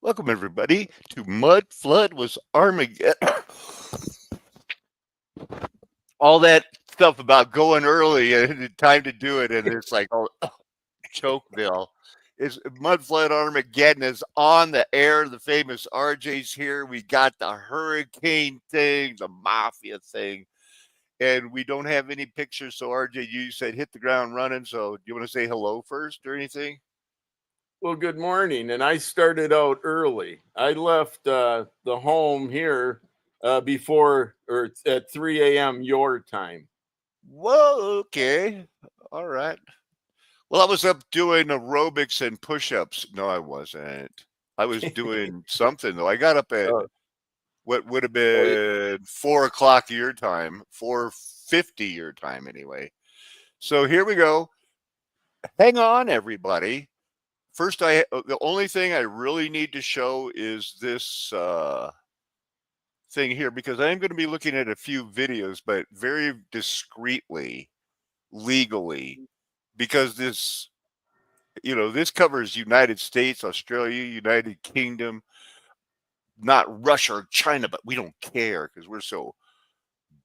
Welcome, everybody, to Mud Flood Was Armageddon. All that stuff about going early and time to do it, and it's like, oh, Chokeville. Mud Flood Armageddon is on the air. The famous RJ's here. We got the hurricane thing, the mafia thing, and we don't have any pictures. So, RJ, you said hit the ground running. So, do you want to say hello first or anything? Well, good morning. And I started out early. I left the home here before or at 3 a.m. your time. Whoa, okay. All right. Well, I was up doing aerobics and push-ups. No, I wasn't. I was doing something though. I got up at what would have been 4 o'clock your time, 4:50 your time anyway. So here we go. Hang on, everybody. First, the only thing I really need to show is this thing here because I am going to be looking at a few videos, but very discreetly, legally, because this covers United States, Australia, United Kingdom, not Russia or China, but we don't care because we're so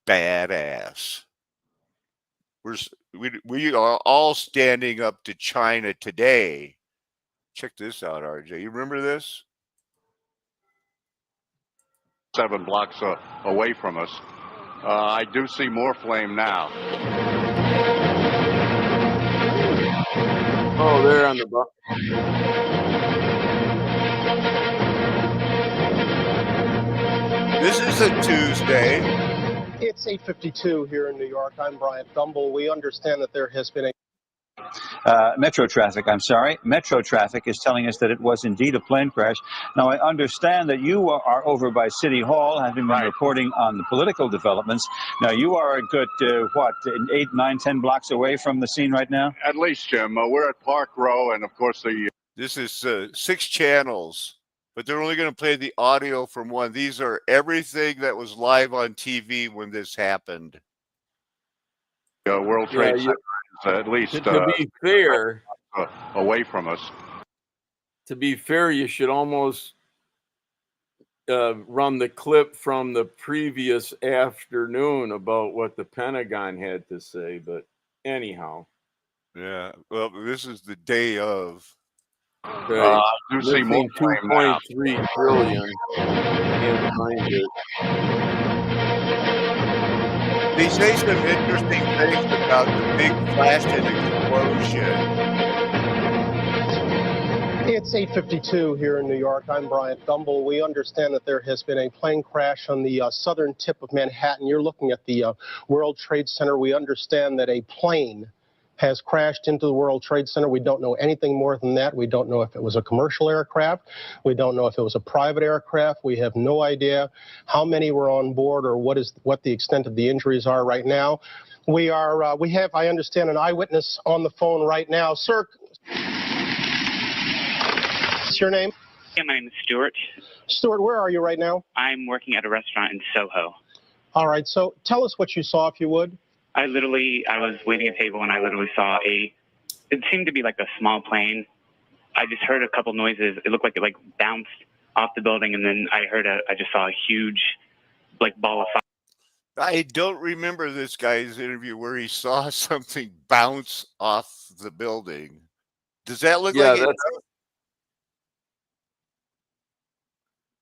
badass. We are all standing up to China today. Check this out, RJ. You remember this? 7 blocks away from us. I do see more flame now. Oh, they're on the bus. This is a Tuesday. It's 8:52 here in New York. I'm Bryant Gumbel. We understand that there has been a Metro traffic, I'm sorry. Metro traffic is telling us that it was indeed a plane crash. Now, I understand that you are over by City Hall, having been reporting on the political developments. Now, you are a good, 8, 9, 10 blocks away from the scene right now? At least, Jim. We're at Park Row, and of course This is 6 channels, but they're only going to play the audio from one. These are everything that was live on TV when this happened. World Trade Center is at least to be fair, away from us. To be fair, you should almost run the clip from the previous afternoon about what the Pentagon had to say. But anyhow. Yeah, well, this is the day of. Right. You see more 2.3 trillion. Can't find it. They say some interesting things about the big flash and explosion. It's 8:52 here in New York. I'm Bryant Gumbel. We understand that there has been a plane crash on the southern tip of Manhattan. You're looking at the World Trade Center. We understand that a plane has crashed into the World Trade Center. We don't know anything more than that. We don't know if it was a commercial aircraft. We don't know if it was a private aircraft. We have no idea how many were on board or what the extent of the injuries are right now. We have, I understand, an eyewitness on the phone right now. Sir, what's your name? Yeah, my name is Stuart. Stuart, where are you right now? I'm working at a restaurant in Soho. All right, so tell us what you saw, if you would. I was waiting at a table and I literally saw it seemed to be like a small plane. I just heard a couple noises. It looked like it bounced off the building, and then I just saw a huge ball of fire. I don't remember this guy's interview where he saw something bounce off the building. Does that look like it?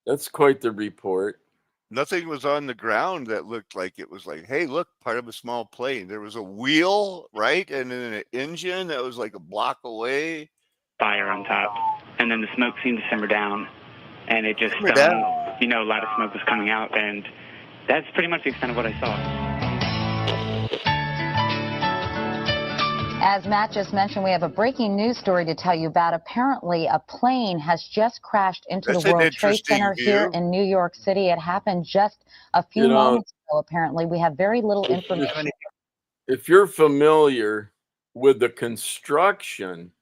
That's quite the report. Nothing was on the ground that looked like it was like, hey, look, part of a small plane. There was a wheel, right? And then an engine that was like a block away. Fire on top. And then the smoke seemed to simmer down. And it just, a lot of smoke was coming out. And that's pretty much the extent of what I saw. As Matt just mentioned, we have a breaking news story to tell you about. Apparently, a plane has just crashed into the World Trade Center here in New York City. It happened just a few moments ago, apparently. We have very little information. If you're familiar with the construction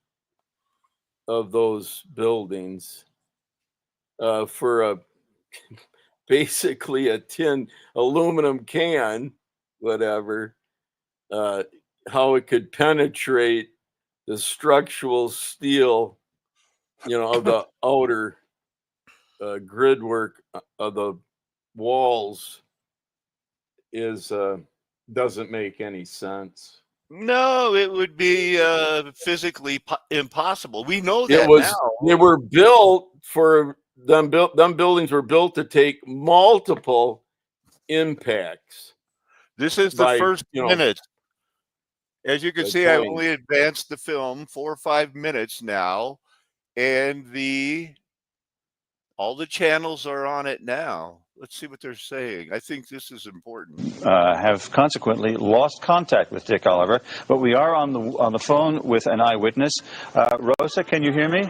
of those buildings, for basically a tin aluminum can, whatever, how it could penetrate the structural steel, of the outer grid work of the walls is doesn't make any sense. No, it would be physically impossible. We know It that was. now. They were built for them. Them buildings were built to take multiple impacts. This is the first minute. As you can see, I planes. only advanced the film 4 or 5 minutes now, and all the channels are on it now. Let's see what they're saying. I think this is important. Have consequently lost contact with Dick Oliver, but we are on the phone with an eyewitness. Rosa, can you hear me?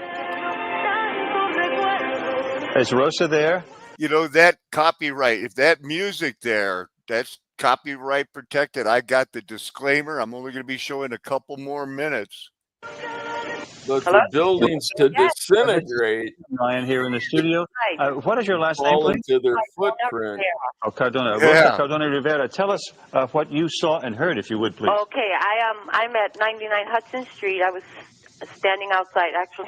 Is Rosa there? You know, that copyright, if that music there, that's copyright protected. I got the disclaimer. I'm only going to be showing a couple more minutes. But for buildings to disintegrate, Ryan here in the studio. What is your last name, fall please? into their footprint. Oh, Cardona. Yeah. Rosa Cardona Rivera. Tell us what you saw and heard, if you would, please. Okay, I'm at 99 Hudson Street. I was standing outside, actually,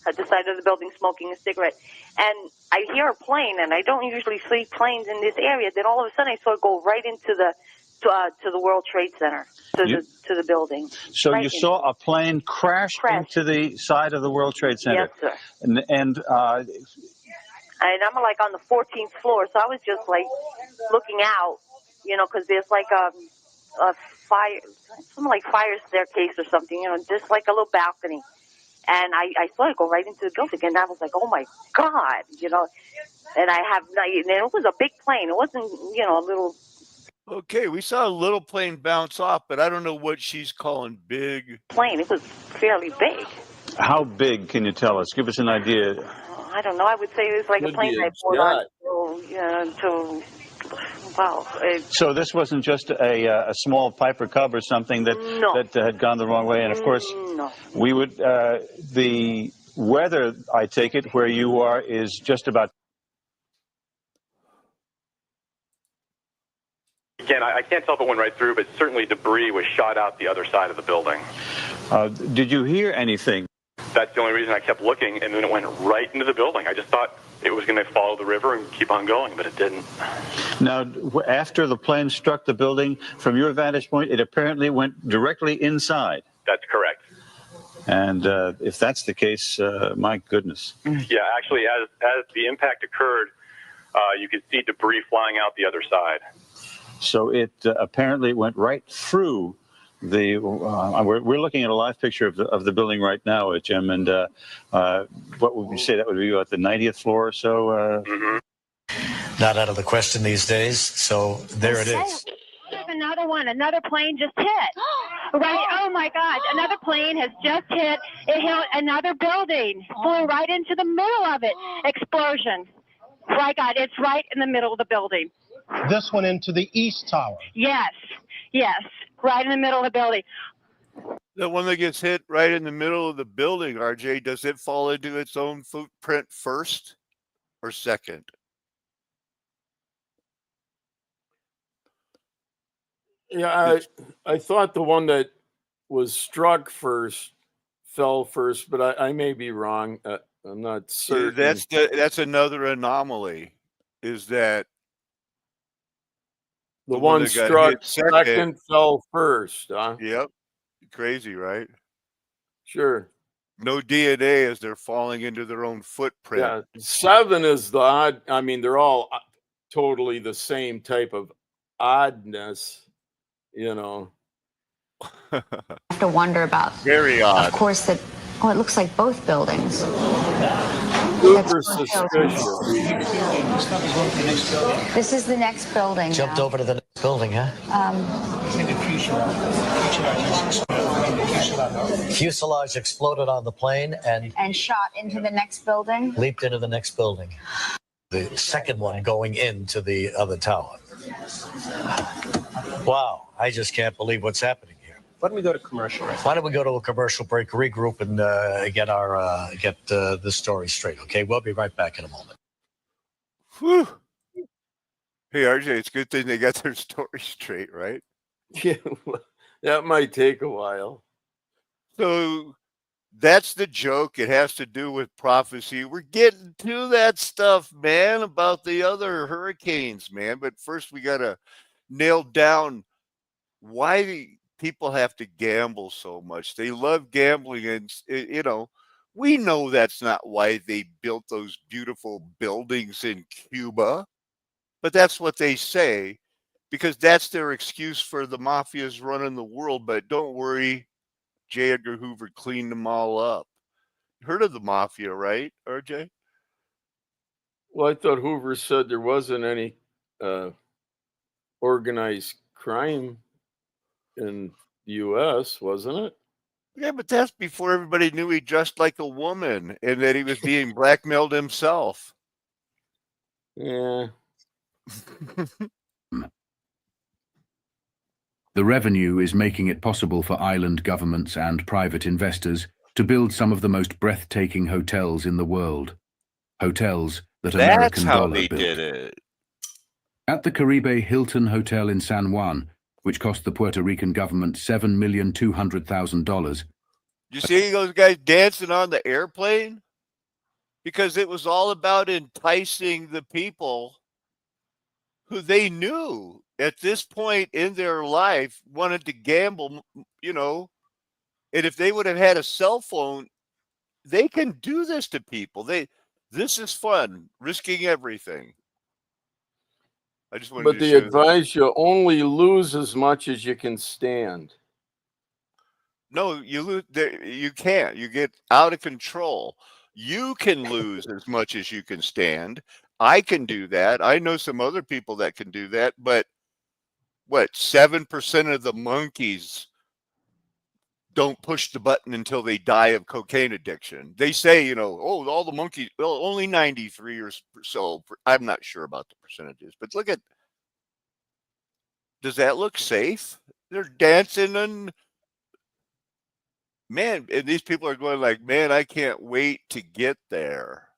at the side of the building, smoking a cigarette, and I hear a plane, and I don't usually see planes in this area. Then all of a sudden, I saw it go right into the to the World Trade Center, to the building. So right you saw a plane crash into the side of the World Trade Center. Yes, sir. And I'm like on the 14th floor, so I was just like looking out, because there's like a fire, something like fire staircase or something, just like a little balcony. And I saw it go right into the building, and I was like, oh my God, and it was a big plane. It wasn't, a little. Okay, we saw a little plane bounce off, but I don't know what she's calling big. Plane, it was fairly big. How big, can you tell us? Give us an idea. I don't know. I would say it was like a plane I bought on So this wasn't just a small Piper Cub or something that had gone the wrong way. And of course, we would the weather, I take it, where you are is just about. Again, I can't tell if it went right through, but certainly debris was shot out the other side of the building. Did you hear anything? That's the only reason I kept looking, and then it went right into the building. I just thought it was going to follow the river and keep on going, but it didn't. Now, after the plane struck the building, from your vantage point, it apparently went directly inside. That's correct. And if that's the case, my goodness. Yeah, actually, as the impact occurred, you could see debris flying out the other side. So it apparently went right through the. We're looking at a live picture of the building right now, Jim. And what would you say that would be about the 90th floor or so? Not out of the question these days. So there it is. There's another one. Another plane just hit. Right. Oh my God! Another plane has just hit. It hit another building. Flew right into the middle of it. Explosion. My God! It's right in the middle of the building. This one into the East Tower. Yes, right in the middle of the building. The one that gets hit right in the middle of the building, RJ, does it fall into its own footprint first or second? Yeah, I thought the one that was struck first fell first, but I may be wrong. I'm not certain. That's another anomaly, is that the one struck second fell first, huh? Yep. Crazy, right? Sure. No DNA as they're falling into their own footprint. Yeah, 7 is the odd. I mean, they're all totally the same type of oddness, I have to wonder about. Very odd. Of course, it looks like both buildings. Super suspicious. This is the next building. Jumped over to the next building, huh? Fuselage exploded on the plane and shot into the next building. Leaped into the next building. The second one going into the other tower. Wow, I just can't believe what's happening here. Why don't we go to commercial? Why don't we go to a commercial break, regroup, and get the story straight? Okay, we'll be right back in a moment. Whew. Hey, RJ, it's a good thing they got their story straight, right? Yeah, that might take a while. So That's the joke. It has to do with prophecy. We're getting to that stuff, man, about the other hurricanes, man. But first, we got to nail down why people have to gamble so much. They love gambling, and we know that's not why they built those beautiful buildings in Cuba, but that's what they say because that's their excuse for the mafias running the world. But don't worry, J. Edgar Hoover cleaned them all up. Heard of the mafia, right, RJ? Well, I thought Hoover said there wasn't any organized crime in the U.S., wasn't it? Yeah, but that's before everybody knew he dressed like a woman and that he was being blackmailed himself. Yeah. The revenue is making it possible for island governments and private investors to build some of the most breathtaking hotels in the world. Hotels that American dollar built. Did it. At the Caribe Hilton Hotel in San Juan, which cost the Puerto Rican government $7,200,000. You see those guys dancing on the airplane? Because it was all about enticing the people who they knew at this point in their life wanted to gamble, and if they would have had a cell phone, they can do this to people. This is fun, risking everything. I just wanted But to they show advise you only lose as much as you can stand. No, you lose. You can't. You get out of control. You can lose as much as you can stand. I can do that. I know some other people that can do that. But what, 7% of the monkeys don't push the button until they die of cocaine addiction? They say, all the monkeys, well, only 93 or so. I'm not sure about the percentages, but does that look safe? They're dancing and man, and these people are going like, man, I can't wait to get there.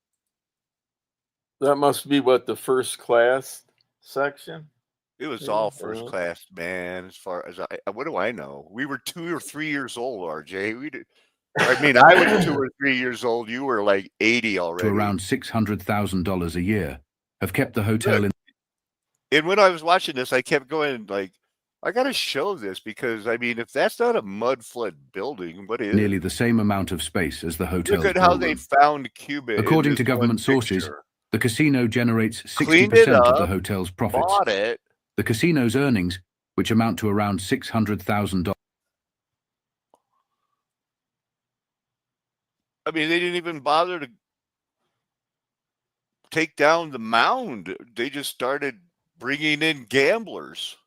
That must be what, the first class section? It was all first class, man. As far as what do I know? We were 2 or 3 years old, RJ. I was 2 or 3 years old. You were like 80 already. To around $600,000 a year, have kept the hotel in. And when I was watching this, I kept going like, I got to show this because if that's not a mud flood building, what is? Nearly the same amount of space as the hotel. Look at how they found Cuba. According to government sources, the casino generates 60% of the hotel's profits. Bought it. The casino's earnings, which amount to around $600,000. They didn't even bother to take down the mound. They just started bringing in gamblers.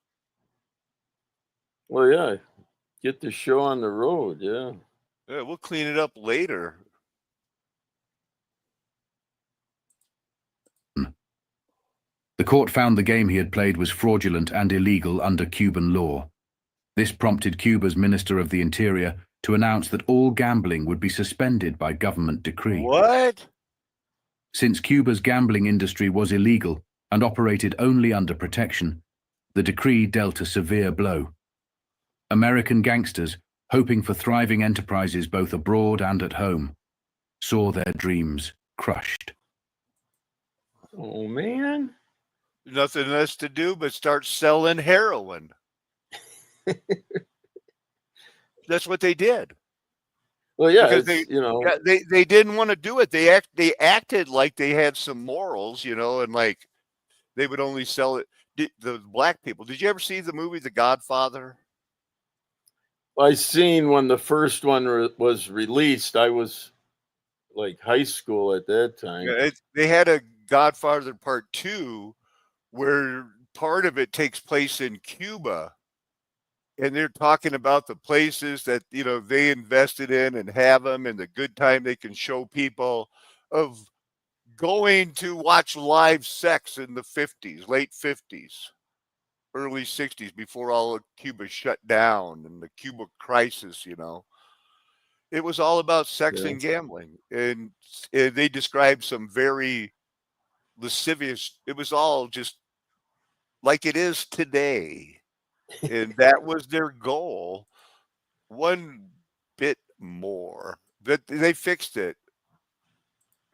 Well, yeah. Get the show on the road, yeah. Yeah, we'll clean it up later. The court found the game he had played was fraudulent and illegal under Cuban law. This prompted Cuba's Minister of the Interior to announce that all gambling would be suspended by government decree. What? Since Cuba's gambling industry was illegal and operated only under protection, the decree dealt a severe blow. American gangsters, hoping for thriving enterprises both abroad and at home, saw their dreams crushed. Oh, man. Nothing else to do but start selling heroin. That's what they did. Well, yeah, because they didn't want to do it. They acted like they had some morals, and like they would only sell it. The black people. Did you ever see the movie The Godfather? I seen when the first one was released. I was like high school at that time. Yeah, they had a Godfather Part 2 where part of it takes place in Cuba. And they're talking about the places that, they invested in and have them and the good time they can show people of going to watch live sex in the 50s, late 50s, early 60s, before all of Cuba shut down and the Cuba crisis, It was all about sex and gambling. And they described some very lascivious, it was all just like it is today. And that was their goal. One bit more. That they fixed it.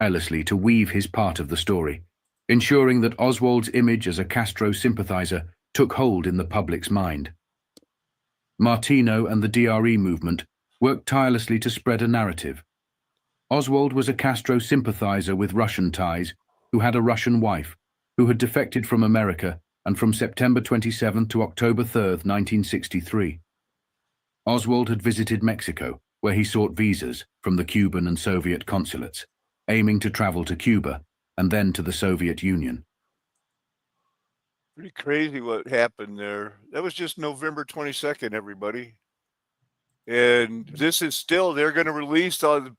Tirelessly to weave his part of the story, ensuring that Oswald's image as a Castro sympathizer took hold in the public's mind. Martino and the DRE movement worked tirelessly to spread a narrative. Oswald was a Castro sympathizer with Russian ties who had a Russian wife, who had defected from America and from September 27 to October 3, 1963. Oswald had visited Mexico, where he sought visas from the Cuban and Soviet consulates, aiming to travel to Cuba and then to the Soviet Union. Pretty crazy what happened there. That was just November 22nd, everybody. And this is still, they're going to release all the,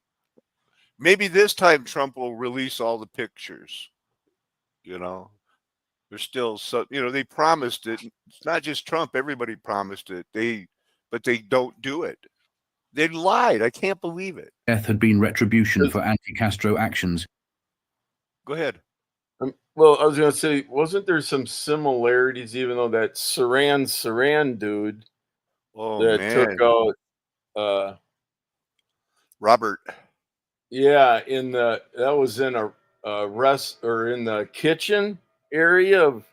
maybe this time Trump will release all the pictures. You know, there's still so, you know, they promised it. It's not just Trump, everybody promised it. But they don't do it. They lied. I can't believe it. Death had been retribution for anti-Castro actions. Go ahead. Well, I was going to say, wasn't there some similarities, even though that Saran dude took out Robert? Yeah, that was in a in the kitchen area of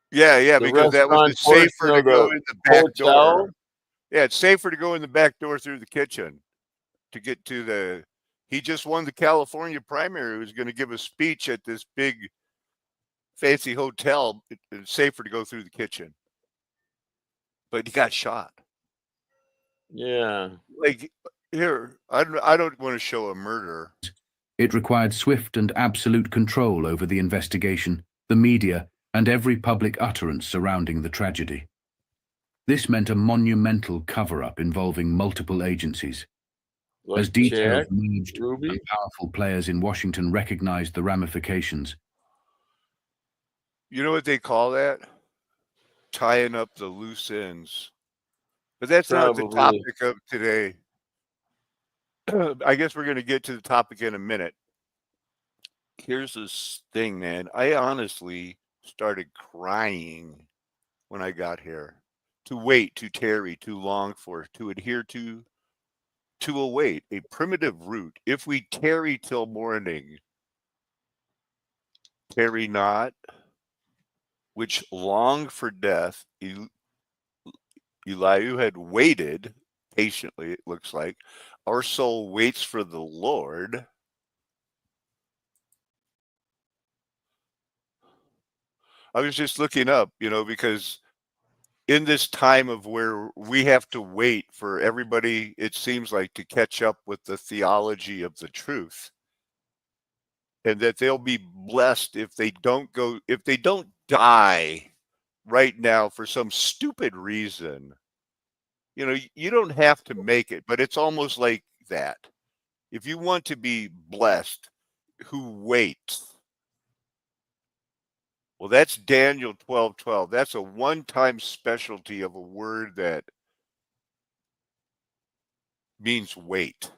because that was safer to go in the back door. Yeah, it's safer to go in the back door through the kitchen to get to the. He just won the California primary. He was going to give a speech at this big, fancy hotel. It's safer to go through the kitchen, but he got shot. Yeah, like here, I don't want to show a murder. It required swift and absolute control over the investigation, the media, and every public utterance surrounding the tragedy. This meant a monumental cover-up involving multiple agencies. As details emerged and powerful players in Washington recognized the ramifications. You know what they call that? Tying up the loose ends. But that's not the topic of today. I guess we're going to get to the topic in a minute. Here's this thing, man. I honestly started crying when I got here. To wait, to tarry, to long for, to adhere to await, a primitive root. If we tarry till morning, tarry not, which long for death. Elihu had waited patiently, it looks like. Our soul waits for the Lord. I was just looking up, because in this time of where we have to wait for everybody, it seems like, to catch up with the theology of the truth, and that they'll be blessed if they don't die right now for some stupid reason. You don't have to make it, but it's almost like that. If you want to be blessed, who waits? Well, that's Daniel 12:12. That's a one-time specialty of a word that means wait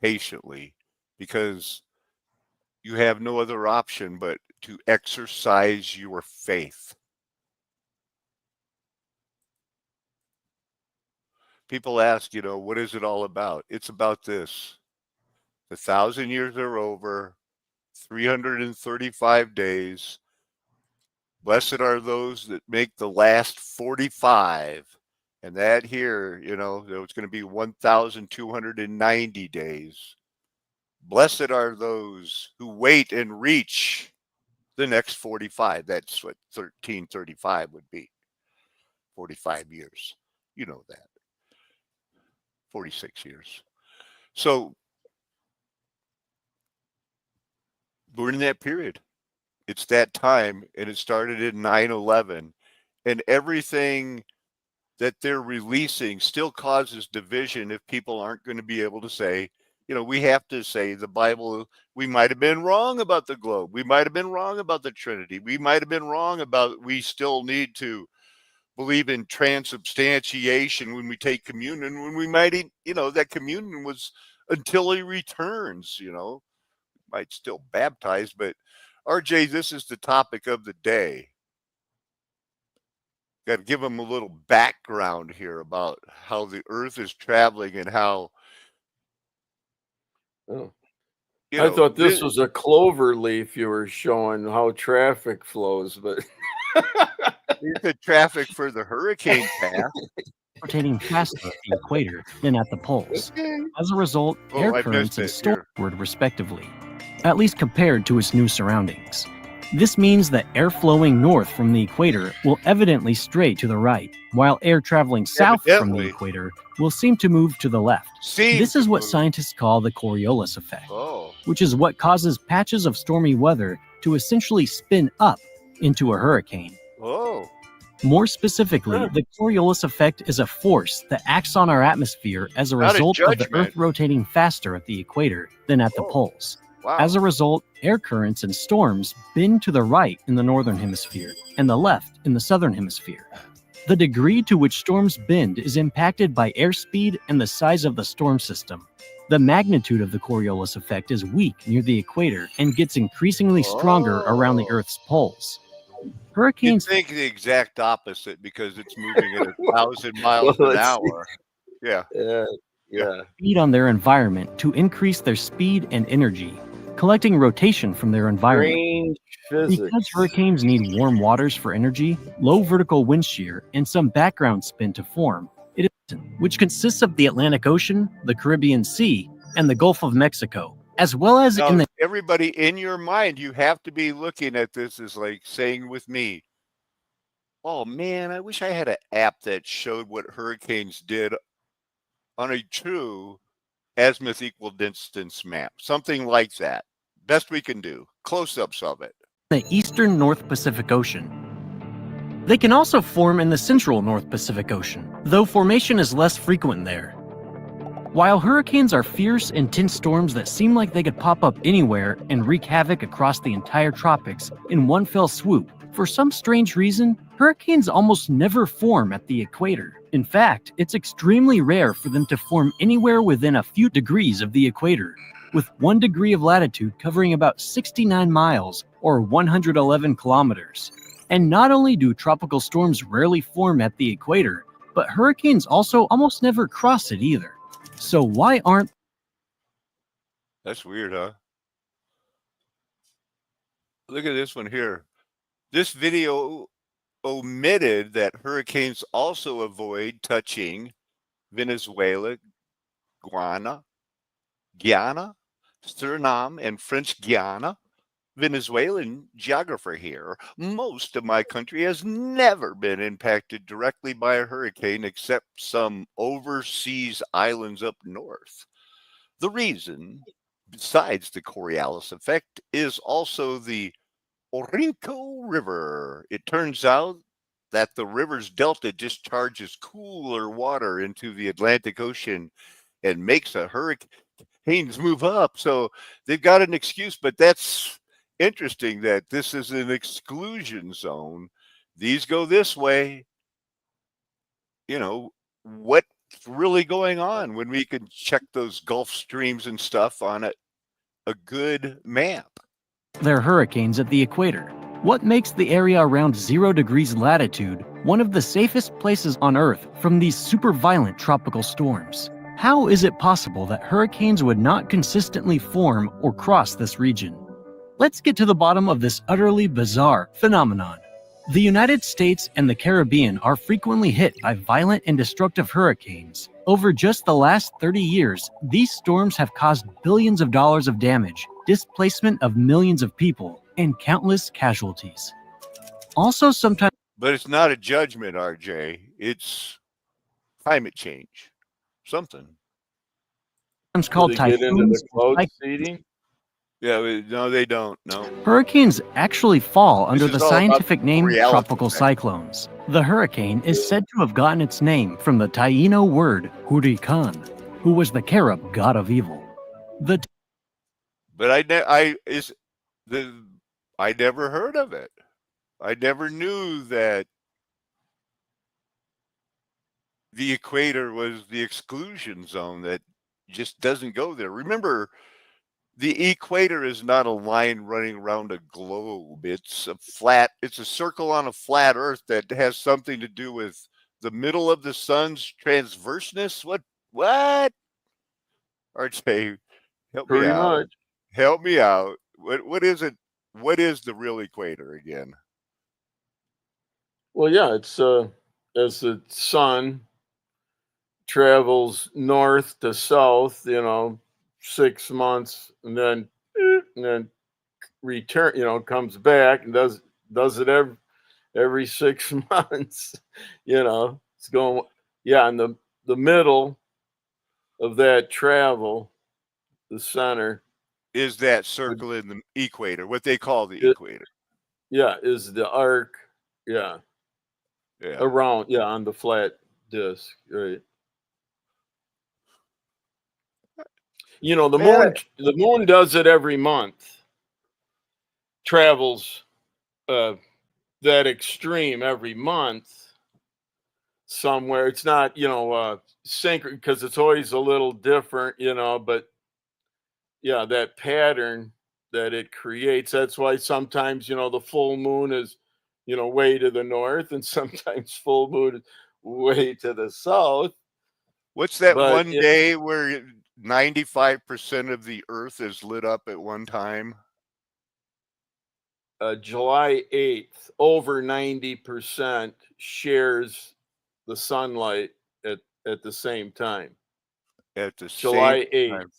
patiently, because you have no other option but to exercise your faith. People ask, what is it all about? It's about this. The 1,000 years are over, 335 days. Blessed are those that make the last 45. And that here, it's going to be 1,290 days. Blessed are those who wait and reach the next 45. That's what 1335 would be. 45 years. You know that. 46 years. So we're in that period. It's that time, and it started in 9/11, and everything that they're releasing still causes division if people aren't going to be able to say, we have to say the Bible. We might have been wrong about the globe. We might have been wrong about the Trinity. We might have been wrong about we still need to believe in transubstantiation when we take communion, when we might, that communion was until he returns, might still baptize. But RJ, this is the topic of the day. Got to give them a little background here about how the earth is traveling and how Oh. You I know, thought this was a clover leaf you were showing how traffic flows, but the traffic for the hurricane path. Rotating faster at the equator than at the poles. As a result, air I currents missed and it. stormward respectively, at least compared to its new surroundings. This means that air flowing north from the equator will evidently stray to the right, while air traveling south from the equator will seem to move to the left. This is what scientists call the Coriolis effect, which is what causes patches of stormy weather to essentially spin up into a hurricane. More specifically, the Coriolis effect is a force that acts on our atmosphere as a result of the Earth rotating faster at the equator than at the poles. As a result, air currents and storms bend to the right in the northern hemisphere and the left in the southern hemisphere. The degree to which storms bend is impacted by airspeed and the size of the storm system. The magnitude of the Coriolis effect is weak near the equator and gets increasingly stronger around the Earth's poles. Hurricanes think the exact opposite because it's moving at 1,000 miles an hour. Yeah. feed on their environment to increase their speed and energy, collecting rotation from their environment. Strange physics. Because hurricanes need warm waters for energy, low vertical wind shear, and some background spin to form, it is, which consists of the Atlantic Ocean, the Caribbean Sea, and the Gulf of Mexico, as well as Now, in the everybody in your mind, you have to be looking at this as like saying with me, oh man, I wish I had an app that showed what hurricanes did on a true azimuth equal distance map. Something like that. Best we can do. Close-ups of it. the eastern North Pacific Ocean. They can also form in the central North Pacific Ocean, though formation is less frequent there. While hurricanes are fierce, intense storms that seem like they could pop up anywhere and wreak havoc across the entire tropics in one fell swoop, for some strange reason, hurricanes almost never form at the equator. In fact, it's extremely rare for them to form anywhere within a few degrees of the equator, with 1 degree of latitude covering about 69 miles or 111 kilometers. And not only do tropical storms rarely form at the equator, but hurricanes also almost never cross it either. So why aren't... That's weird, huh? Look at this one here. This video omitted that hurricanes also avoid touching Venezuela, Guyana, Suriname, and French Guiana. Venezuelan geographer here. Most of my country has never been impacted directly by a hurricane except some overseas islands up north. The reason, besides the Coriolis effect, is also the Orinoco River. It turns out that the river's delta discharges cooler water into the Atlantic Ocean and makes a hurricanes move up. So they've got an excuse, but that's interesting that this is an exclusion zone. These go this way. You know, what's really going on when we can check those Gulf streams and stuff on a good map? There are hurricanes at the equator. What makes the area around 0 degrees latitude one of the safest places on Earth from these super violent tropical storms? How is it possible that hurricanes would not consistently form or cross this region? Let's get to the bottom of this utterly bizarre phenomenon. The United States and the Caribbean are frequently hit by violent and destructive hurricanes. Over just the last 30 years, these storms have caused billions of dollars of damage, displacement of millions of people, and countless casualties. Also, sometimes... But it's not a judgment, RJ. It's climate change. Something. Sometimes called Do they get into typhoons. the cloud seeding? Yeah, no, they don't. No. Hurricanes actually fall under the is all about scientific name reality, tropical man. cyclones. The hurricane is said to have gotten its name from the Taino word hurrican, who was the Carib god of evil. But I never heard of it. I never knew that the equator was the exclusion zone that just doesn't go there. Remember, the equator is not a line running around a globe. It's a circle on a flat earth that has something to do with the middle of the sun's transverseness. What? RJ, Help me Pretty out. much. Help me out. What is it? What is the real equator again? Well, yeah, it's as the sun travels north to south, 6 months, and then return, comes back and does it every 6 months. It's going, yeah, in the middle of that travel, the center Is that circle in the equator, what they call the it, equator? yeah, is the arc, yeah, Yeah. around, yeah, on the flat disc, right? The moon does it every month. Travels that extreme every month somewhere. It's not, sync because it's always a little different, but yeah, that pattern that it creates. That's why sometimes, the full moon is, way to the north, and sometimes full moon is way to the south. What's that But one day where 95% of the earth is lit up at one time? July 8th, over 90% shares the sunlight at the same time. At the July same 8th. time.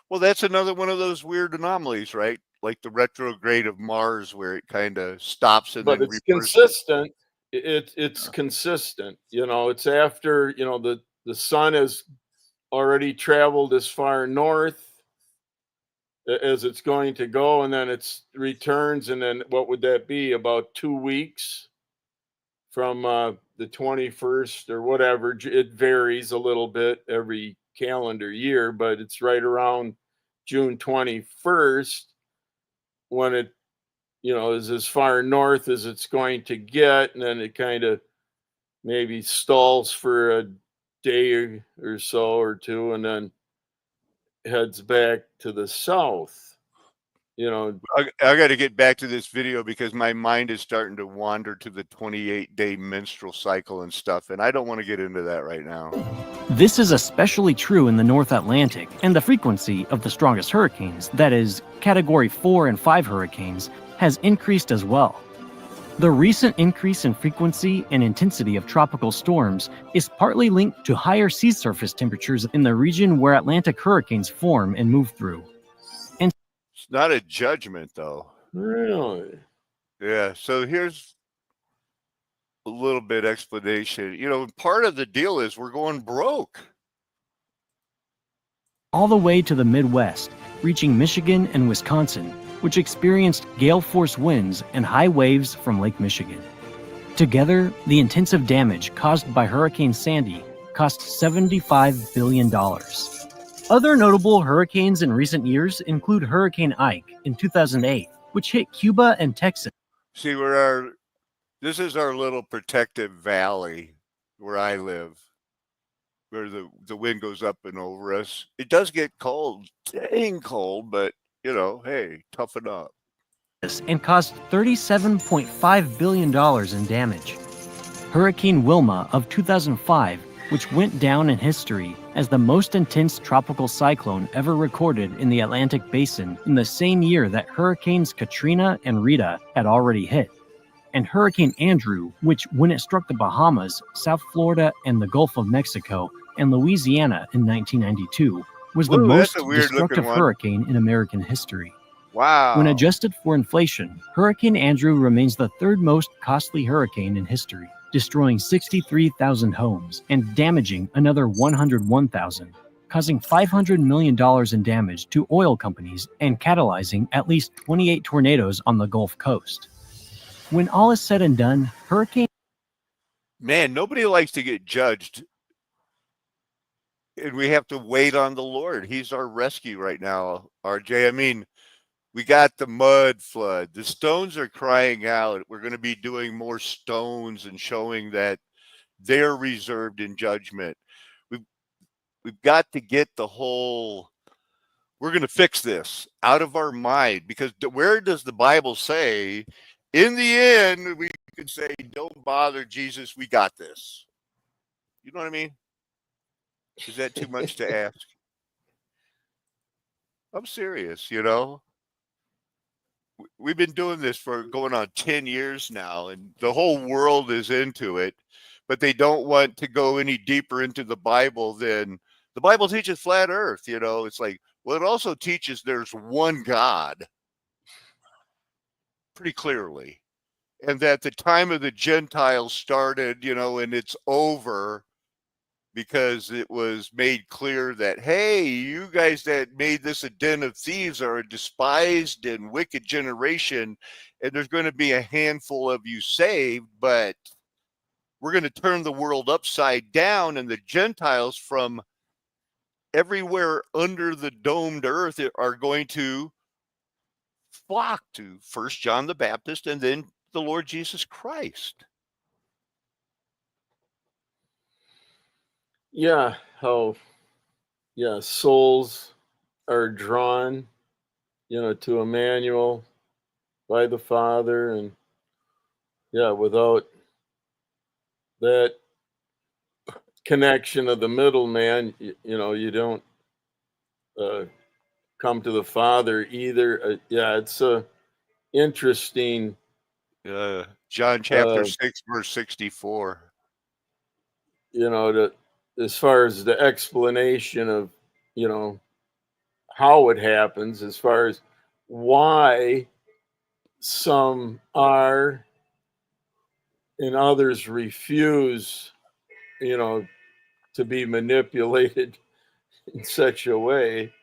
Well, that's another one of those weird anomalies, right? Like the retrograde of Mars, where it kind of stops and But then it's reverses. consistent. It's consistent. It's after, the sun has already traveled as far north as it's going to go, and then it returns, and then what would that be? About 2 weeks from the 21st or whatever. It varies a little bit every calendar year, but it's right around June 21st when it, is as far north as it's going to get, and then it kind of maybe stalls for a day or so or two, and then heads back to the south. I got to get back to this video because my mind is starting to wander to the 28-day menstrual cycle and stuff, and I don't want to get into that right now. This is especially true in the North Atlantic, and the frequency of the strongest hurricanes, that is, Category 4 and 5 hurricanes, has increased as well. The recent increase in frequency and intensity of tropical storms is partly linked to higher sea surface temperatures in the region where Atlantic hurricanes form and move through. It's not a judgment, though. Really? Yeah, so here's a little bit explanation. Part of the deal is we're going broke. All the way to the Midwest, reaching Michigan and Wisconsin, which experienced gale force winds and high waves from Lake Michigan. Together, the intensive damage caused by Hurricane Sandy cost $75 billion. Other notable hurricanes in recent years include Hurricane Ike in 2008, which hit Cuba and Texas. See, this is our little protective valley where I live, where the wind goes up and over us. It does get cold, dang cold, but, hey, toughen up. And caused $37.5 billion in damage. Hurricane Wilma of 2005, which went down in history as the most intense tropical cyclone ever recorded in the Atlantic Basin in the same year that Hurricanes Katrina and Rita had already hit. And Hurricane Andrew, which when it struck the Bahamas, South Florida, and the Gulf of Mexico, and Louisiana in 1992, was the most destructive hurricane in American history. Wow. When adjusted for inflation, Hurricane Andrew remains the third most costly hurricane in history, destroying 63,000 homes and damaging another 101,000, causing $500 million in damage to oil companies and catalyzing at least 28 tornadoes on the Gulf Coast. When all is said and done, Hurricane... Man, nobody likes to get judged. And we have to wait on the Lord. He's our rescue right now, RJ. I mean, we got the mud flood. The stones are crying out. We're going to be doing more stones and showing that they're reserved in judgment. We've got to get the whole, we're going to fix this out of our mind, because where does the Bible say, in the end, we could say, don't bother, Jesus, we got this. You know what I mean? Is that too much to ask? I'm serious, you know. We've been doing this for going on 10 years now, and the whole world is into it, but they don't want to go any deeper into the Bible than the Bible teaches flat earth, you know. It's like, well, it also teaches there's one God pretty clearly, and that the time of the Gentiles started, you know, and it's over because it was made clear that, hey, you guys that made this a den of thieves are a despised and wicked generation, and there's going to be a handful of you saved, but we're going to turn the world upside down, and the Gentiles from everywhere under the domed earth are going to flock to first John the Baptist and then the Lord Jesus Christ. Yeah, how souls are drawn, you know, to Emmanuel by the Father, and without that connection of the middleman, you know, you don't come to the Father either. It's a interesting. John chapter 6, verse 64. You know, as far as the explanation of, you know, how it happens, as far as why some are and others refuse, you know, to be manipulated in such a way.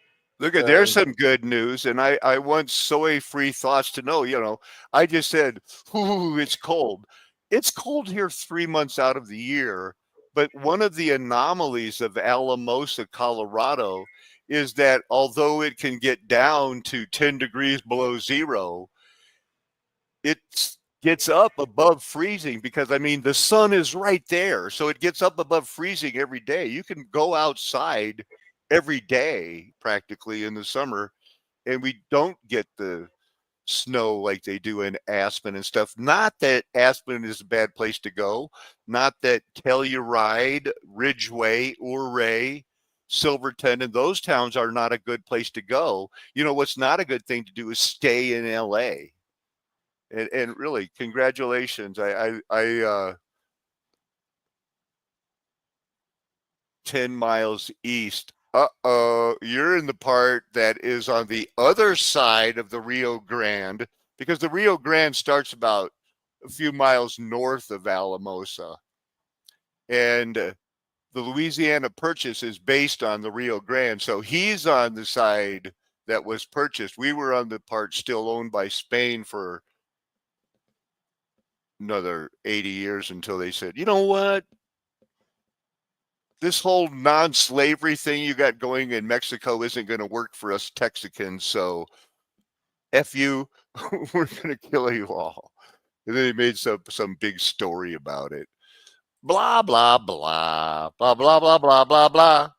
Look at, there's some good news, and I want soy-free thoughts to know, you know, I just said, ooh, it's cold. It's cold here 3 months out of the year, but one of the anomalies of Alamosa, Colorado, is that although it can get down to 10 degrees below zero, it gets up above freezing because, I mean, the sun is right there. So it gets up above freezing every day. You can go outside every day practically in the summer, and we don't get the snow like they do in Aspen and stuff. Not that Aspen is a bad place to go, not that Telluride, Ridgeway, Ouray, Silverton, and those towns are not a good place to go. You know, what's not a good thing to do is stay in LA. And really, congratulations. I 10 miles east. You're in the part that is on the other side of the Rio Grande, because the Rio Grande starts about a few miles north of Alamosa. And the Louisiana Purchase is based on the Rio Grande. So he's on the side that was purchased. We were on the part still owned by Spain for another 80 years until they said, you know what? This whole non-slavery thing you got going in Mexico isn't going to work for us Texicans, so F you, we're going to kill you all. And then he made some big story about it. Blah, blah, blah, blah, blah, blah, blah, blah, blah.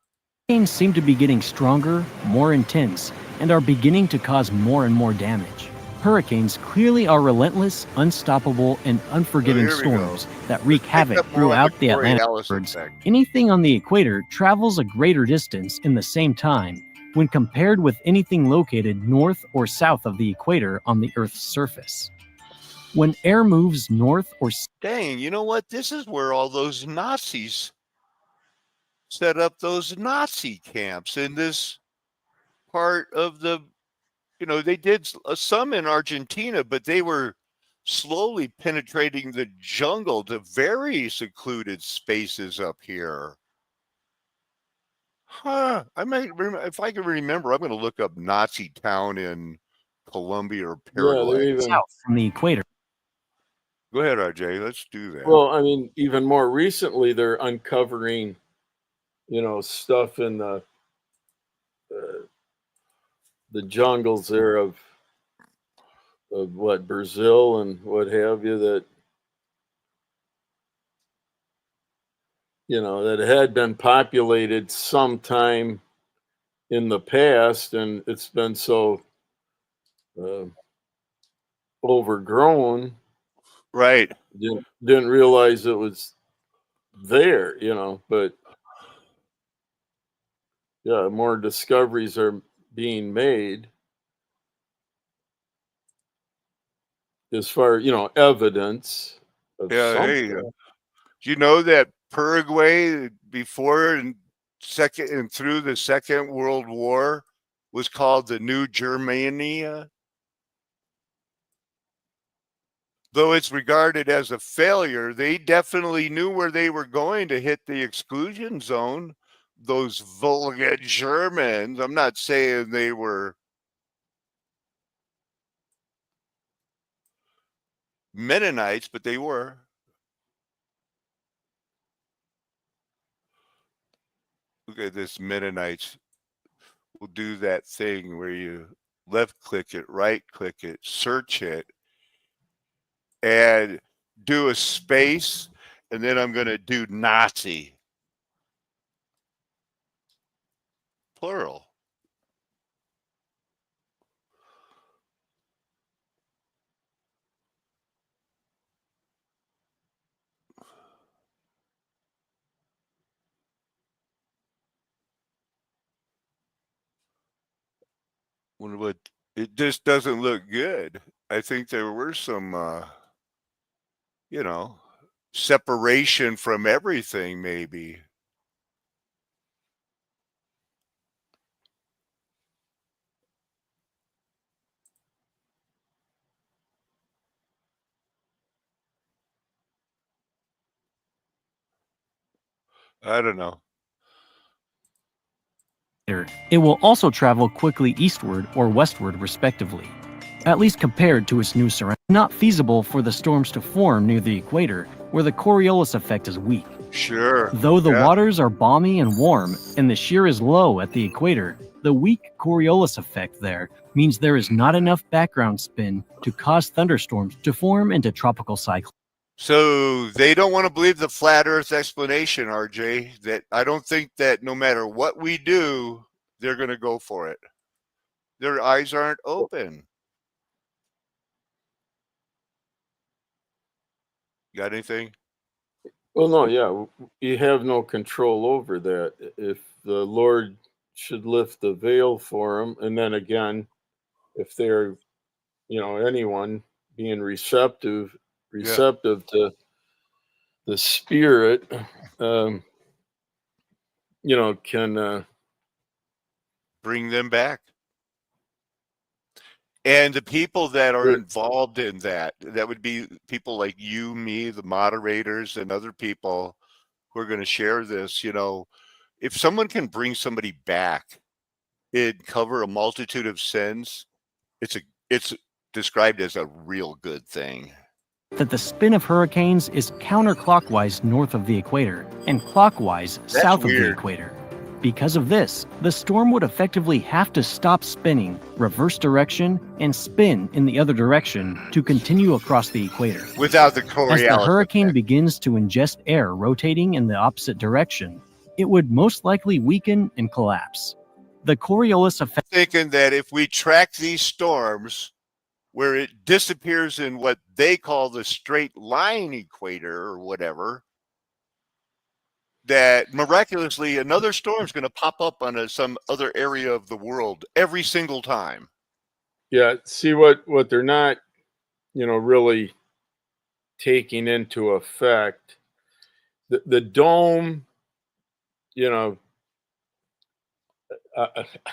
Hurricanes seem to be getting stronger, more intense, and are beginning to cause more and more damage. Hurricanes clearly are relentless, unstoppable, and unforgiving storms that wreak havoc throughout the Atlantic. Anything on the equator travels a greater distance in the same time when compared with anything located north or south of the equator on the Earth's surface. When air moves north or dang, you know what? This is where all those Nazis set up those Nazi camps in this part of the, you know, they did some in Argentina, but they were slowly penetrating the jungle to very secluded spaces up here. Huh. I might, if I can remember, I'm going to look up Nazi town in Colombia or Paraguay. South from the equator. Go ahead, RJ. Let's do that. Well, I mean, even more recently, they're uncovering, you know, stuff in the jungles there of what, Brazil and what have you, that, you know, that had been populated sometime in the past, and it's been so overgrown. Right. Didn't realize it was there, you know, but yeah, more discoveries are being made as far, evidence of Hey, something. you know that Paraguay before and second and through the Second World War was called the New Germania? Though it's regarded as a failure, they definitely knew where they were going to hit the exclusion zone. Those vulgar Germans, I'm not saying they were Mennonites, but they were. Look at this, Mennonites will do that thing where you left click it, right click it, search it, and do a space, and then I'm going to do Nazi. Plural. What it just doesn't look good. I think there were some separation from everything maybe. I don't know. It will also travel quickly eastward or westward respectively, at least compared to its new surroundings. Not feasible for the storms to form near the equator, where the Coriolis effect is weak. Sure. Though the waters are balmy and warm, and the shear is low at the equator, the weak Coriolis effect there means there is not enough background spin to cause thunderstorms to form into tropical cyclones. So they don't want to believe the flat Earth explanation, RJ. That I don't think that no matter what we do, they're going to go for it. Their eyes aren't open. Got anything? Well, no, yeah, you have no control over that. If the Lord should lift the veil for them, and then again, if they're, anyone being receptive to the Spirit, can bring them back. And the people that are involved in that would be people like you, me, the moderators, and other people who are going to share this. If someone can bring somebody back and cover a multitude of sins, it's described as a real good thing. That the spin of hurricanes is counterclockwise north of the equator and clockwise south of the equator. Because of this, the storm would effectively have to stop spinning, reverse direction, and spin in the other direction to continue across the equator. Without the Coriolis As the hurricane effect begins to ingest air rotating in the opposite direction, it would most likely weaken and collapse. The Coriolis effect. Thinking that if we track these storms where it disappears in what they call the straight line equator or whatever, that miraculously another storm is going to pop up on some other area of the world every single time. Yeah, see what they're not, really taking into effect. The dome, I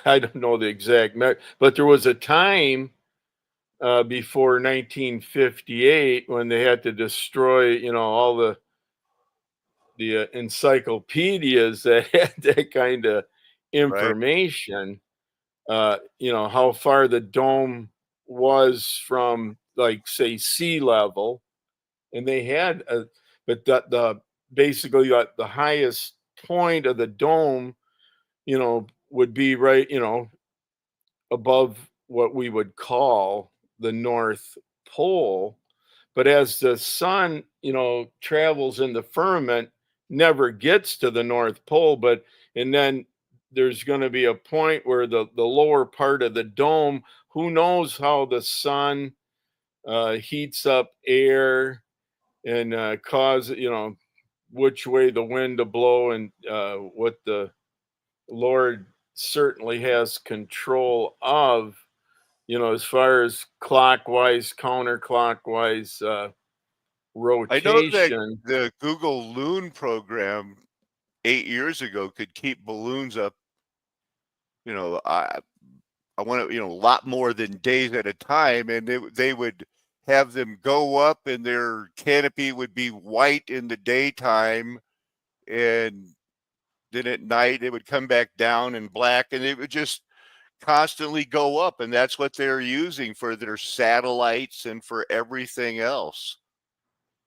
don't know the exact, but there was a time before 1958 when they had to destroy, all the encyclopedias that had that kind of information. How far the dome was from, like, say, sea level, and they had but the basically the highest point of the dome, would be right, above what we would call the North Pole. But as the sun, travels in the firmament, never gets to the North Pole, and then there's going to be a point where the lower part of the dome, who knows how the sun heats up air and cause, which way the wind to blow, and what the Lord certainly has control of, as far as clockwise, counterclockwise I know that rotation. the Google Loon program 8 years ago could keep balloons up, I want to, a lot more than days at a time, and they would have them go up, and their canopy would be white in the daytime, and then at night it would come back down and black, and it would just constantly go up, and that's what they're using for their satellites and for everything else.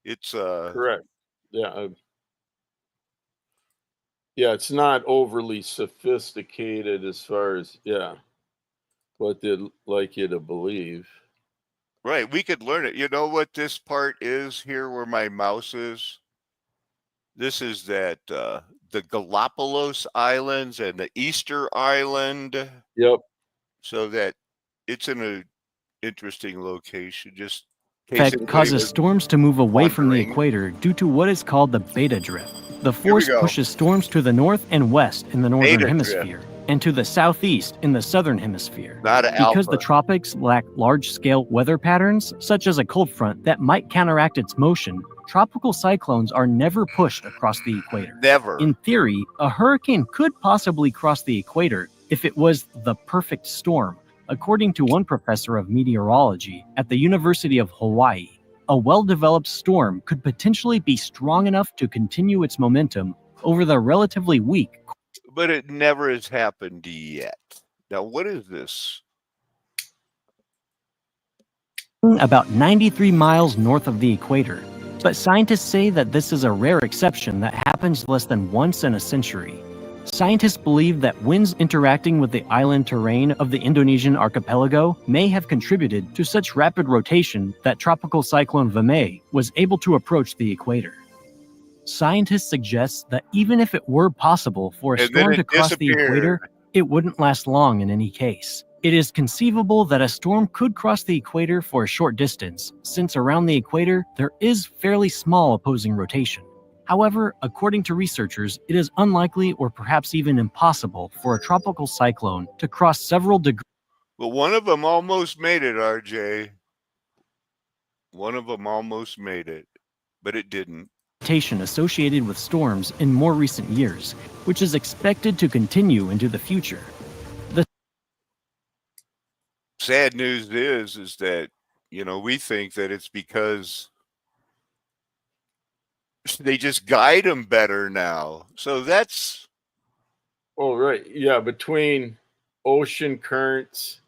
It's Correct. Yeah. Yeah, it's not overly sophisticated as far as what they'd like you to believe. right. We could learn it. You know what this part is here where my mouse is? This is that the Galapagos Islands and the Easter Island. Yep. So that it's in an interesting location. Just effect causes storms to move away from the equator due to what is called the beta drift. The force pushes storms to the north and west in the northern hemisphere and to the southeast in the southern hemisphere. Because the tropics lack large-scale weather patterns, such as a cold front that might counteract its motion, tropical cyclones are never pushed across the equator. Never. In theory, a hurricane could possibly cross the equator if it was the perfect storm. According to one professor of meteorology at the University of Hawaii, a well-developed storm could potentially be strong enough to continue its momentum over the relatively weak. But it never has happened yet. Now, what is this? About 93 miles north of the equator, but scientists say that this is a rare exception that happens less than once in a century. Scientists believe that winds interacting with the island terrain of the Indonesian archipelago may have contributed to such rapid rotation that tropical cyclone Vemay was able to approach the equator. Scientists suggest that even if it were possible for a storm to cross the equator, it wouldn't last long in any case. It is conceivable that a storm could cross the equator for a short distance, since around the equator there is fairly small opposing rotation. However, according to researchers, it is unlikely or perhaps even impossible for a tropical cyclone to cross several degrees. Well, one of them almost made it, RJ. One of them almost made it, but it didn't. Associated with storms in more recent years, which is expected to continue into the future. The sad news is that, we think that it's because they just guide them better now. So that's... Oh, right. Yeah, between ocean currents,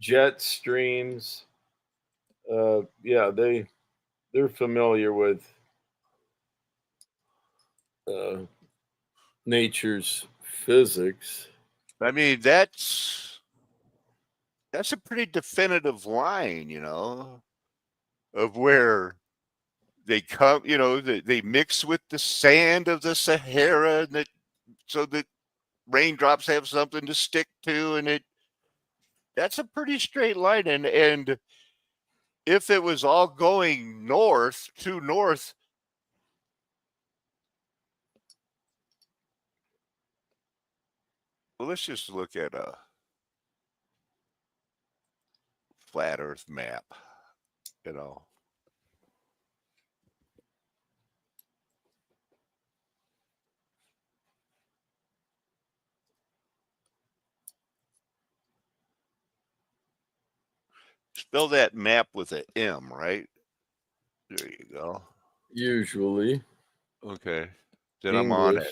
jet streams, they're familiar with nature's physics. I mean, that's a pretty definitive line, of where they come, they mix with the sand of the Sahara, and so that raindrops have something to stick to, and that's a pretty straight line. And if it was all going north to north, well, let's just look at a flat Earth map, Spell that map with an M, right? There you go. Usually. Okay. Then English. I'm on it.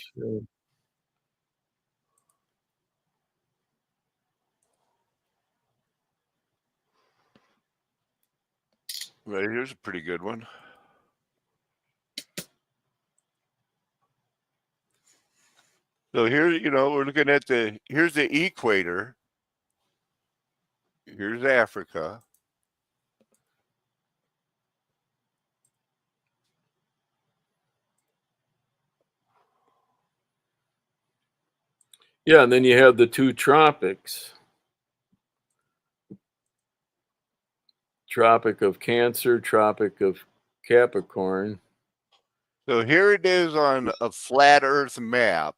Right, here's a pretty good one. So here, we're looking at here's the equator. Here's Africa. Yeah, and then you have the two tropics. Tropic of Cancer, Tropic of Capricorn. So here it is on a flat Earth map.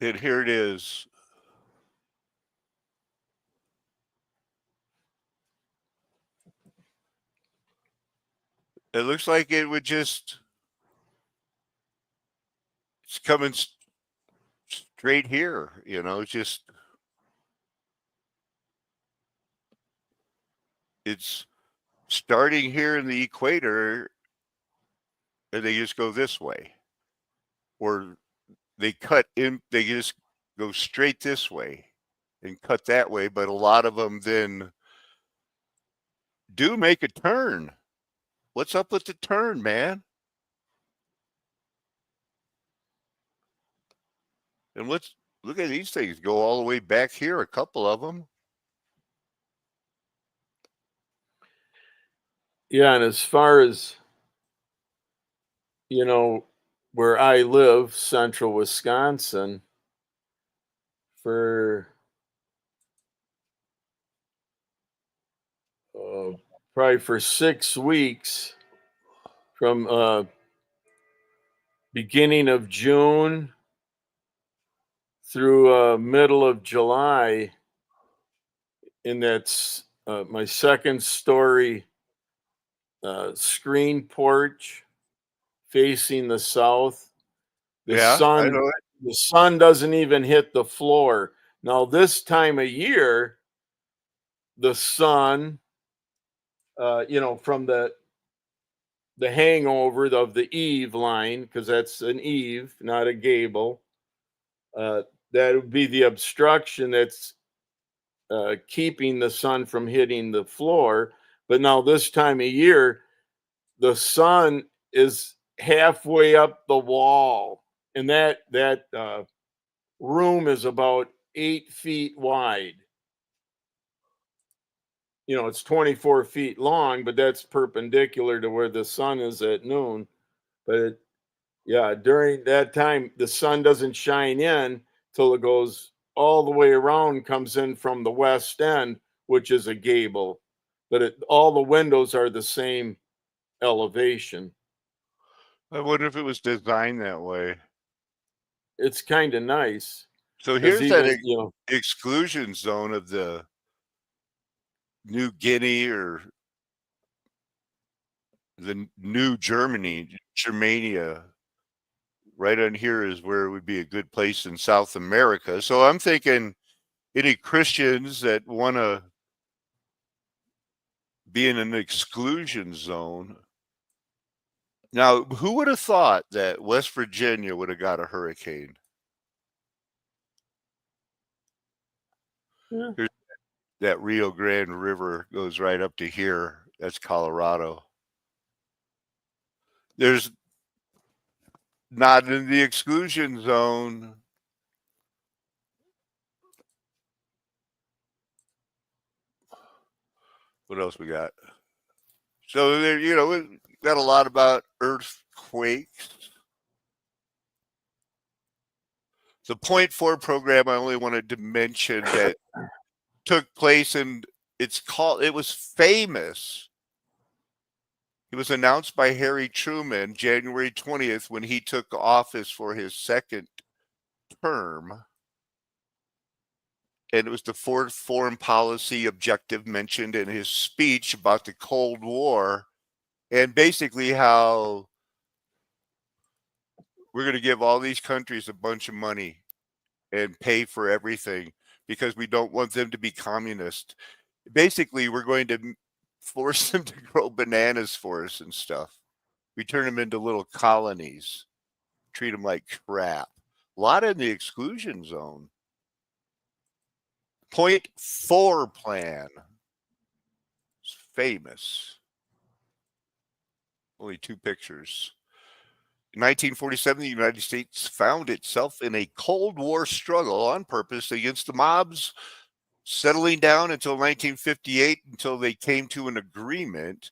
And here it is. It looks like it would just, it's coming straight here, just, it's starting here in the equator, and they just go this way. Or they just go straight this way and cut that way, but a lot of them then do make a turn. What's up with the turn, man? And look at these things go all the way back here, a couple of them. Yeah, and as far as, where I live, central Wisconsin, for probably for 6 weeks from beginning of June through middle of July, and that's my second story screen porch facing the south. The I know it. The sun doesn't even hit the floor. Now this time of year, the sun, from the hangover of the eave line, because that's an eave, not a gable. That would be the obstruction that's keeping the sun from hitting the floor. But now this time of year, the sun is halfway up the wall, and that room is about 8 feet wide. It's 24 feet long, but that's perpendicular to where the sun is at noon. But during that time, the sun doesn't shine in till it goes all the way around, comes in from the west end, which is a gable. But all the windows are the same elevation. I wonder if it was designed that way. It's kind of nice. So here's that exclusion zone of the New Guinea or the New Germania. Right on here is where it would be a good place in South America. So I'm thinking any Christians that want to be in an exclusion zone. Now, who would have thought that West Virginia would have got a hurricane? Yeah. Here's that Rio Grande River goes right up to here. That's Colorado. There's not in the exclusion zone. What else we got? So there, we got a lot about earthquakes. The 0.4 program, I only wanted to mention that took place, and it was famous. It was announced by Harry Truman January 20th when he took office for his second term. And it was the fourth foreign policy objective mentioned in his speech about the Cold War, and basically how we're going to give all these countries a bunch of money and pay for everything because we don't want them to be communist. Basically, we're going to force them to grow bananas for us and stuff. We turn them into little colonies, treat them like crap. A lot in the exclusion zone. 0.4 plan. It's famous. Only 2 pictures. In 1947, the United States found itself in a Cold War struggle on purpose against the mobs, settling down until 1958, until they came to an agreement,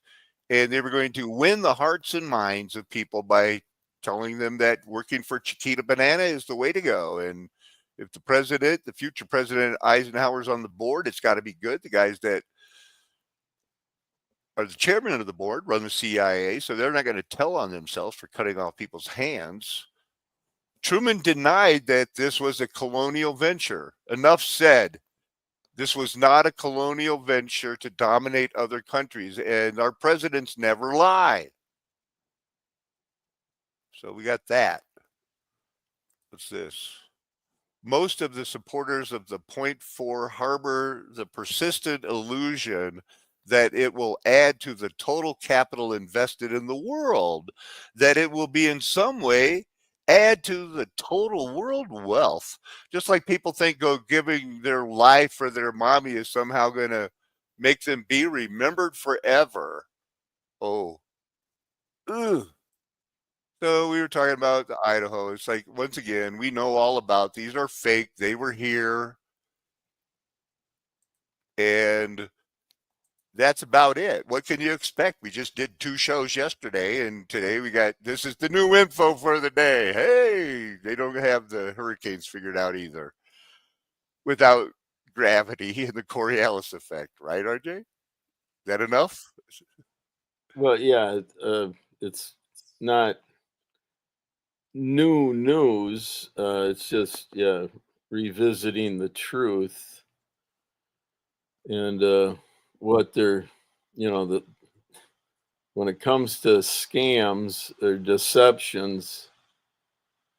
and they were going to win the hearts and minds of people by telling them that working for Chiquita Banana is the way to go. And if the future President Eisenhower's on the board, it's got to be good. The guys that are the chairman of the board run the CIA, so they're not going to tell on themselves for cutting off people's hands. Truman denied that this was a colonial venture. Enough said. This was not a colonial venture to dominate other countries, and our presidents never lie. So we got that. What's this? Most of the supporters of the Point 4 harbor the persistent illusion that it will add to the total capital invested in the world, that it will be in some way add to the total world wealth. Just like people think giving their life for their mommy is somehow going to make them be remembered forever. Oh. Ugh. So we were talking about Idaho. It's like, once again, we know all about these are fake. They were here. And that's about it. What can you expect? We just did 2 shows yesterday, and today we got, this is the new info for the day. Hey, they don't have the hurricanes figured out either without gravity and the Coriolis effect, right, RJ? Is that enough? Well, yeah, it's not new news. It's just, yeah, revisiting the truth and what they're, when it comes to scams or deceptions,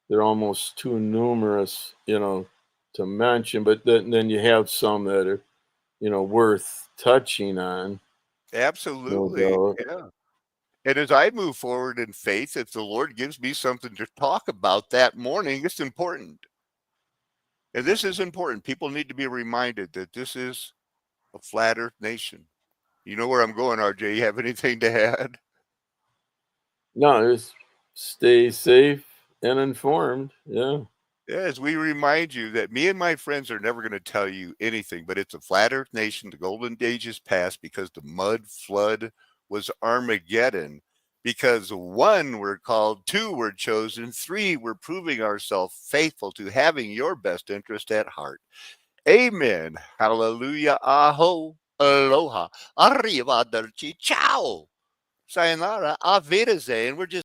they're almost too numerous, to mention. But then you have some that are, worth touching on. Absolutely. No Yeah. And as I move forward in faith, if the Lord gives me something to talk about that morning, it's important. And this is important. People need to be reminded that this is a flat earth nation. You know where I'm going, RJ. You have anything to add? No, just stay safe and informed. Yeah. Yeah, as we remind you that me and my friends are never going to tell you anything, but it's a flat earth nation. The golden age is past because the mud flood was Armageddon. Because 1, we're called, 2, we're chosen, 3, we're proving ourselves faithful to having your best interest at heart. Amen. Hallelujah. Aho. Aloha. Arrivederci. Ciao. Sayonara. Auf Wiedersehen. We're just